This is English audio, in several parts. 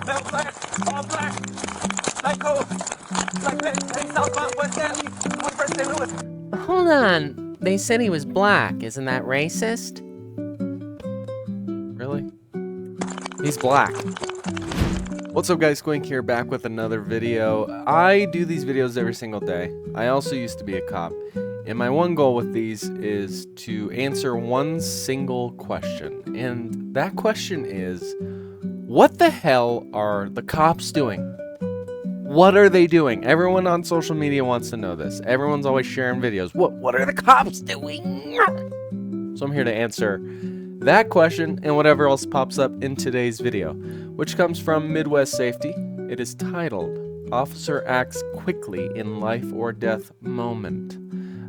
Bell black, all black, black coat, black pen, southbound, West Stanley, 21st St. Louis. Hold on. They said he was black. Isn't that racist? Really? He's black. What's up guys, Squink here, back with another video. I do these videos every single day. I also used to be a cop. And my one goal with these is to answer one single question. And that question is, what the hell are the cops doing? What are they doing? Everyone on social media wants to know this. Everyone's always sharing videos. What are the cops doing? So I'm here to answer that question and whatever else pops up in today's video, which comes from Midwest Safety. It is titled, Officer Acts Quickly in Life or Death Moment.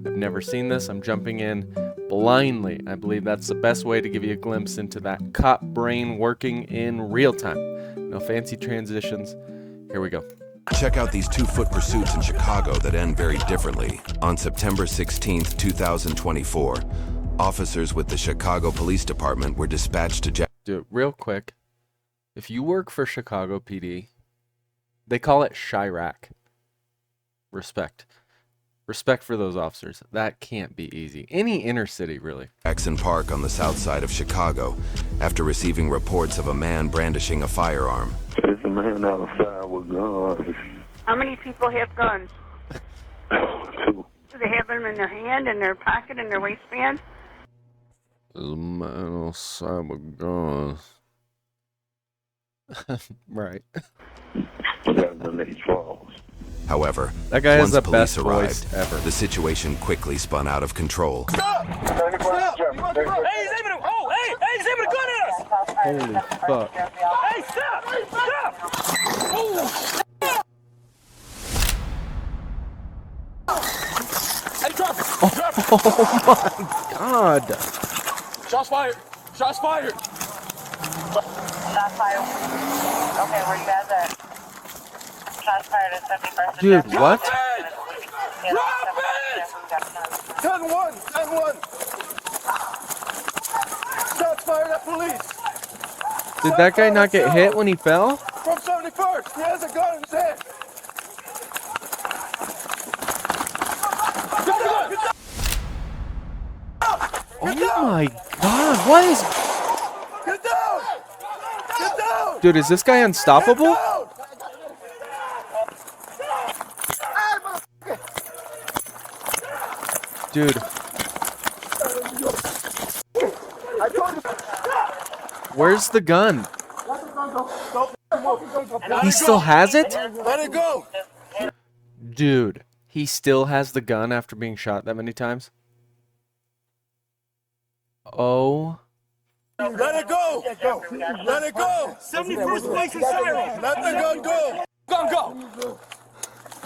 I've never seen this. I'm jumping in blindly. I believe that's the best way to give you a glimpse into that cop brain working in real time. No fancy transitions. Here we go. Check out these 2-foot pursuits in Chicago that end very differently. On September 16th, 2024, officers with the Chicago Police Department were dispatched to Dude, real quick. If you work for Chicago PD, they call it Chirac. Respect. Respect for those officers. That can't be easy. Any inner city, really. Jackson Park on the south side of Chicago after receiving reports of a man brandishing a firearm. There's a man outside with guns. How many people have guns? Two. Do they have them in their hand, in their pocket, in their waistband? There's a man outside with guns. Right. That's in these falls. However, That guy has once the police best arrived, voice ever. the situation quickly spun out of control. Stop! Hey, he's aiming a, he's aiming a gun at us! Holy fuck. Hey, stop! Stop! Hey, drop it! Drop it! Oh my god. Shots fired! Shots fired! Shots fired. Okay, where you guys at? Shots fired at 71st. Dude, what? Drop it! 10-1! 10-1! Shots fired at police! Did that guy not get hit when he fell? From 71st! He has a gun in his hand! Oh my god, what is... Get down! Get down! Dude, is this guy unstoppable? Dude. Where's the gun? He still has it? Let it go! Dude, he still has the gun after being shot that many times? Oh. Let it go! Let it go! 71st place is silent! Let the gun go! Gun go!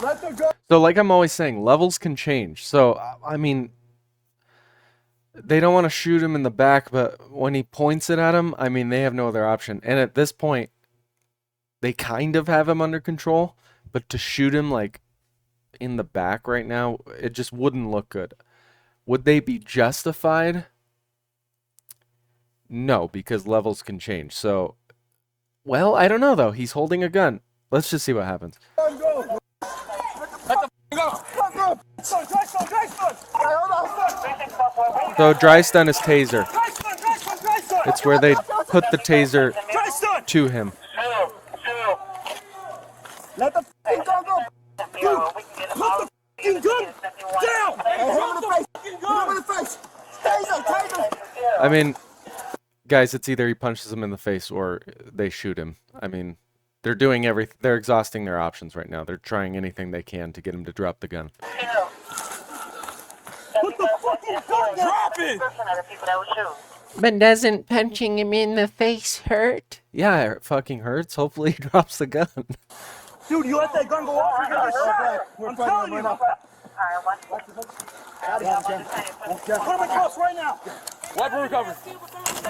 Let the gun... So like I'm always saying, levels can change. So, I mean, they don't want to shoot him in the back, but when he points it at him, I mean, they have no other option. And at this point, they kind of have him under control, but to shoot him like in the back right now, it just wouldn't look good. Would they be justified? No, because levels can change. So, well, I don't know though. He's holding a gun. Let's just see what happens. Gun go! Let the go! Gun go! Dry stun! Dry stun! So dry stun is taser. Dry stun! Dry stun! Dry stun! It's where they put the taser Dry stun! to him. Let the gun go! Dude, put the gun down! Hit him in the face! Taser! Taser! I mean, guys, it's either he punches him in the face or they shoot him. I mean, they're doing everything. They're exhausting their options right now. They're trying anything they can to get him to drop the gun. Put the fucking gun down! Drop it! But doesn't punching him in the face hurt? Yeah, it fucking hurts. Hopefully he drops the gun. Dude, you let that gun go off, you're gonna get shot! I'm telling you! Put him in cuffs right now! Weapon recovered.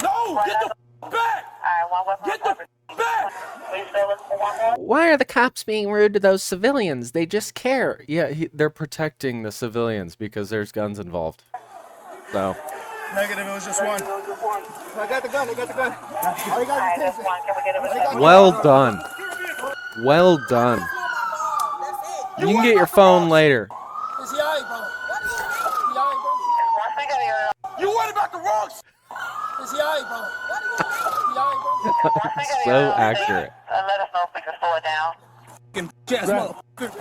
No! Get the back! Get the back! Why are the cops being rude to those civilians? They just care. Yeah, they're protecting the civilians because there's guns involved. So, Negative, it was just one. I got the gun, I got the gun. All you got is Just one. Can we get a reception? Well done. Well done. You can get your phone later. Is he alright, bro? Is he alright, bro? Once we get your, You worried about the wrong Is he alright, bro? Is he alright, bro? once we get So your, accurate. let us know if we can slow it down. Jazz, motherfucker.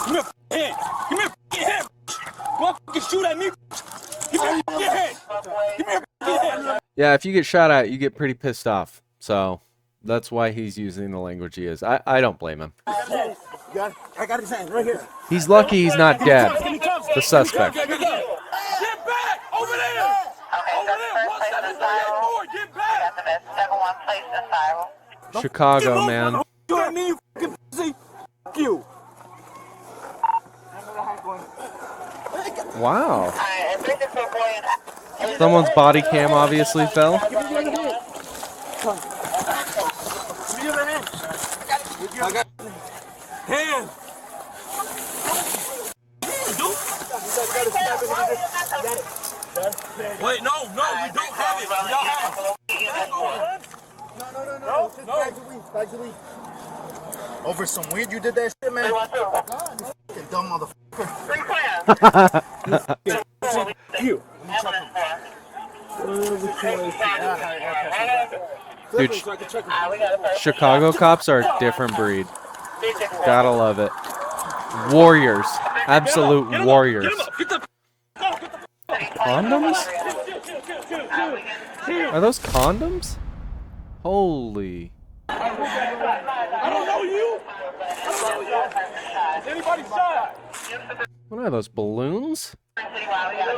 Give me a hand. Give me a hand. Come on, shoot at me. Give me a hand. Give me a hand. Yeah, if you get shot at, you get pretty pissed off. So that's why he's using the language he is. I don't blame him. I got his hand right here. He's lucky he's not dead. The suspect. Get back! Over there! Okay, Over there! 17384! Get back! got the second one placed in spiral. Chicago, man. You at me, you fucking pussy! Fuck you! Wow. Alright, 364 boy. Someone's body cam obviously fell. Give me the other hand. Give me the other hand. I got hand. Wait, no, we don't have it. Y'all have it. No. Bags of weed. Over some weed, you did that shit, man? Fucking dumb motherfucker. You. Dude, Chicago cops are a different breed. Gotta love it. Warriors. Absolute warriors. Condoms? Are those condoms? Holy. I don't know you. Anybody shot? What are those, balloons?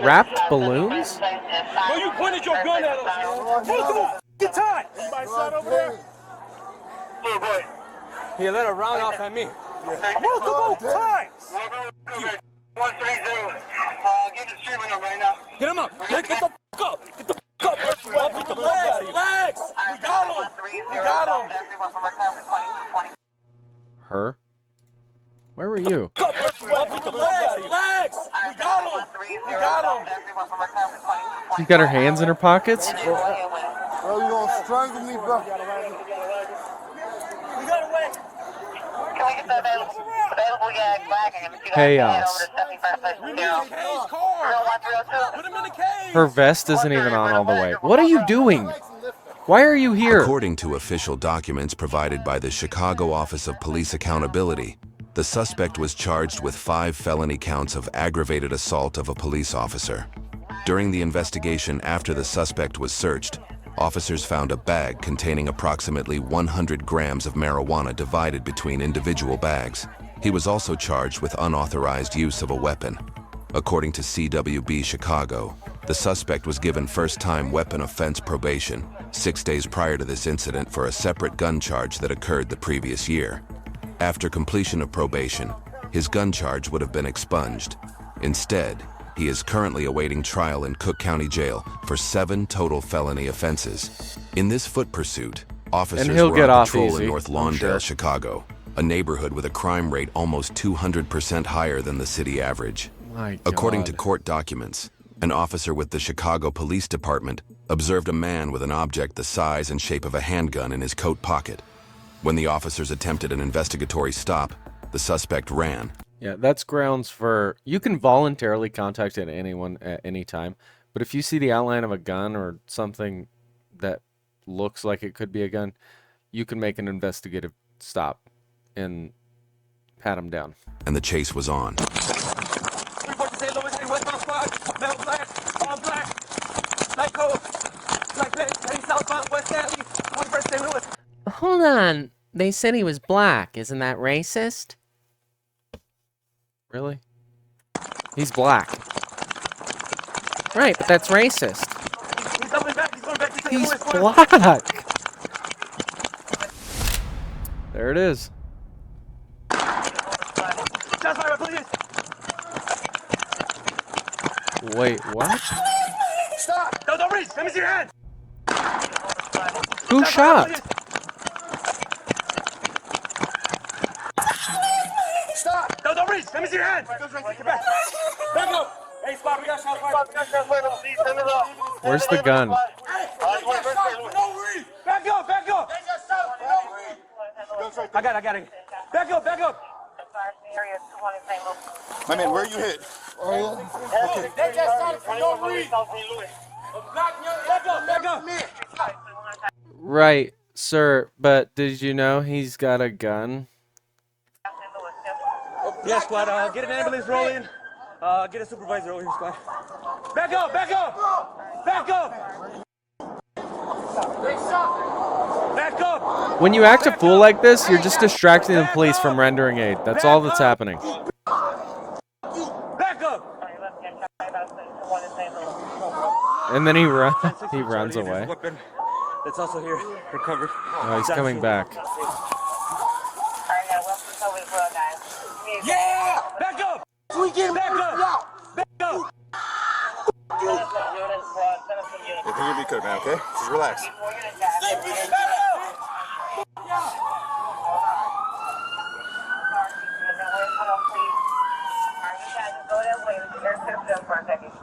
Wrapped balloons? No, you pointed your gun at us. Multiple f***ing times. Anybody shot over there? He let a round off at me. Multiple times. 130. Get the streaming up right now. Get him up. Get the f*** up. Get the f*** up. I'll beat the legs out of you. Legs. We got him. We got him. Her? Where were you? I'll beat the legs out of you. Legs. We got him. We got him. She's got her hands in her pockets? Bro, you gonna strangle me, bro? We got away. Can we get the available gag back and if you guys Chaos. over to 71st place We to need a cage car. 1302? Put him in the cage. Her vest isn't even on all the way. What are you doing? Why are you here? According to official documents provided by the Chicago Office of Police Accountability, the suspect was charged with 5 felony counts of aggravated assault of a police officer. During the investigation after the suspect was searched, officers found a bag containing approximately 100 grams of marijuana divided between individual bags. He was also charged with unauthorized use of a weapon. According to CWB Chicago, the suspect was given first-time weapon offense probation 6 days prior to this incident for a separate gun charge that occurred the previous year. After completion of probation, his gun charge would have been expunged. Instead, he is currently awaiting trial in Cook County Jail for 7 total felony offenses. In this foot pursuit, officers he'll were get on off patrol easy, in North I'm Lawndale, sure. Chicago, a neighborhood with a crime rate almost 200% higher than the city average. My According to God. court documents, an officer with the Chicago Police Department observed a man with an object the size and shape of a handgun in his coat pocket. When the officers attempted an investigatory stop, the suspect ran. Yeah, that's grounds for... You can voluntarily contact anyone at any time, but if you see the outline of a gun or something that looks like it could be a gun, you can make an investigative stop and pat him down. And the chase was on. Hold on. They said he was black. Isn't that racist? Really? He's black. Right, but that's racist. He's black! There it is. Wait, what? Stop! Don't reach! Let me see your hand! Who shot? Stop! Don't reach! Let me see your hands. Get back. Back up. Hey, spot, we got shots fired. Where's the gun? Back up, back up. I got it. Back up. My man, where are you hit? Okay. They just shot it for no reason. Back up. Right, sir, but did you know he's got a gun? Yeah, squad, get an ambulance rolling. Get a supervisor over here, squad. Back up. Back up. When you act a fool like this, you're just distracting the police from rendering aid. That's all that's happening. Back up. And then he runs away. That's also here, recovered. Oh, he's coming back. Yeah! Back up! We get back up! Back up! If you're gonna be good, man, okay? Just relax.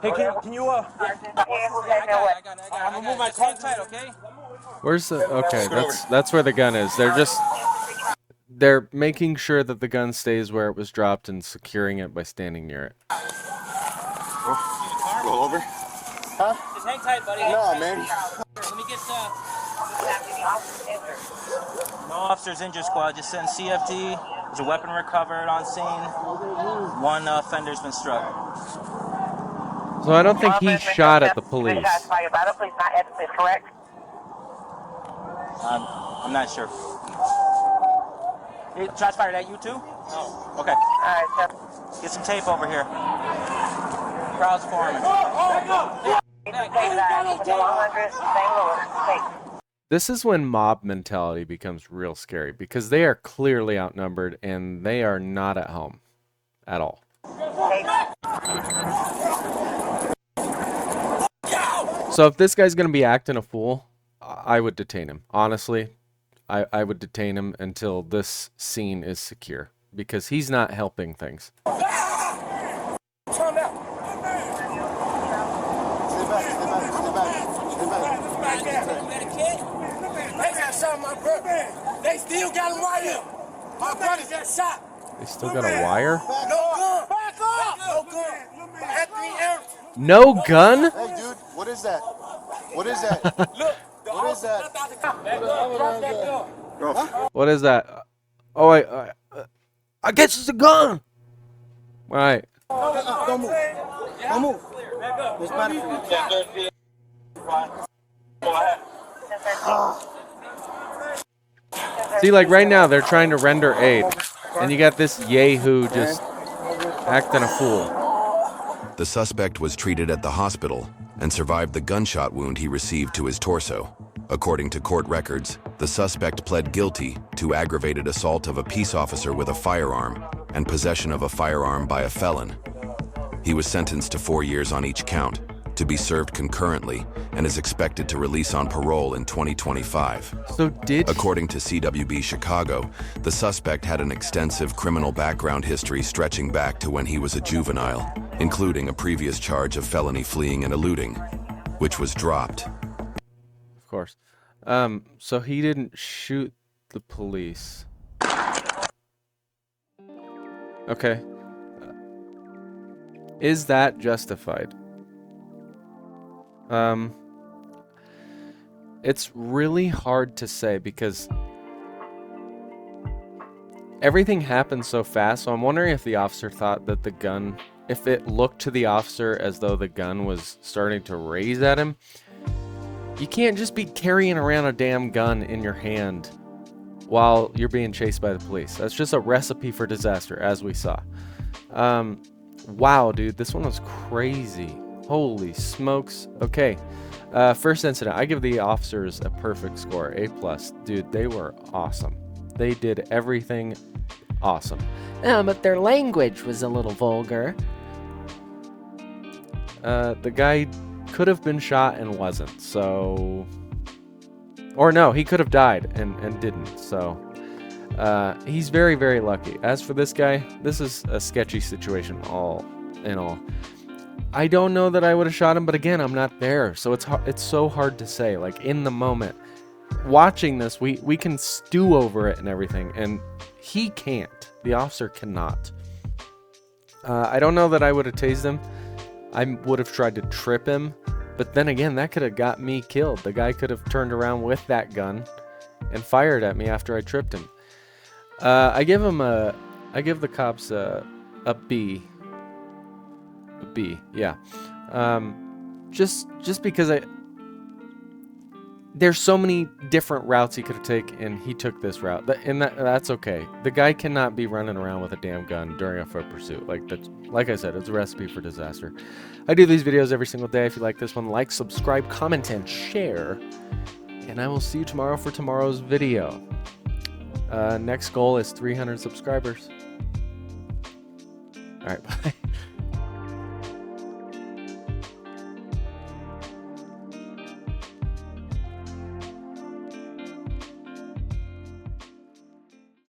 Hey, can you I'm gonna move my tongue tight, okay? Where's the? Okay, that's where the gun is. They're making sure that the gun stays where it was dropped and securing it by standing near it. Roll over. Huh? Just hang tight, buddy. No, man. Let me get no officers injured, squad. Just send CFD. There's a weapon recovered on scene. One offender's been struck. So I don't think he shot at the police. Correct? I'm not sure. Hey, shots fired at you too? No. Okay. Alright, sir. Get some tape over here. Crowd's forming. This is when mob mentality becomes real scary because they are clearly outnumbered and they are not at home at all. So if this guy's going to be acting a fool, I would detain him. Honestly, I would detain him until this scene is secure because he's not helping things. They still got him right here. My brother got shot. They still got a wire? No gun. Back up. No No gun. gun? Hey, dude, what is that? What is that? Look. What is that? What is that? Oh, I guess it's a gun. All right. Don't move. Don't move. It's better for you. See, like right now, they're trying to render aid. And you got this yahoo just acting a fool. The suspect was treated at the hospital and survived the gunshot wound he received to his torso. According to court records, the suspect pled guilty to aggravated assault of a peace officer with a firearm and possession of a firearm by a felon. He was sentenced to 4 years on each count, to be served concurrently, and is expected to release on parole in 2025. So According to CWB Chicago, the suspect had an extensive criminal background history stretching back to when he was a juvenile, including a previous charge of felony fleeing and eluding, which was dropped. Of course. So he didn't shoot the police. Okay. Is that justified? It's really hard to say because everything happened so fast, so I'm wondering if the officer thought that the gun, if it looked to the officer as though the gun was starting to raise at him. You can't just be carrying around a damn gun in your hand while you're being chased by the police. That's just a recipe for disaster, as we saw. Wow, dude, this one was crazy. Holy smokes. Okay, first incident. I give the officers a perfect score, A+. Dude, they were awesome. They did everything awesome. But their language was a little vulgar. The guy could have been shot and wasn't, so... Or no, he could have died and didn't, so... He's very, very lucky. As for this guy, this is a sketchy situation all in all. I don't know that I would have shot him, but again, I'm not there, so it's so hard to say. Like, in the moment, watching this, we can stew over it and everything, and he can't. The officer cannot. I don't know that I would have tased him. I would have tried to trip him, but then again, that could have got me killed. The guy could have turned around with that gun and fired at me after I tripped him. I give the cops a B. A B, yeah. Just because there's so many different routes he could have taken, and he took this route, and that's okay. The guy cannot be running around with a damn gun during a foot pursuit. Like I said, it's a recipe for disaster. I do these videos every single day. If you like this one, like, subscribe, comment, and share. And I will see you tomorrow for tomorrow's video. Next goal is 300 subscribers. All right, bye.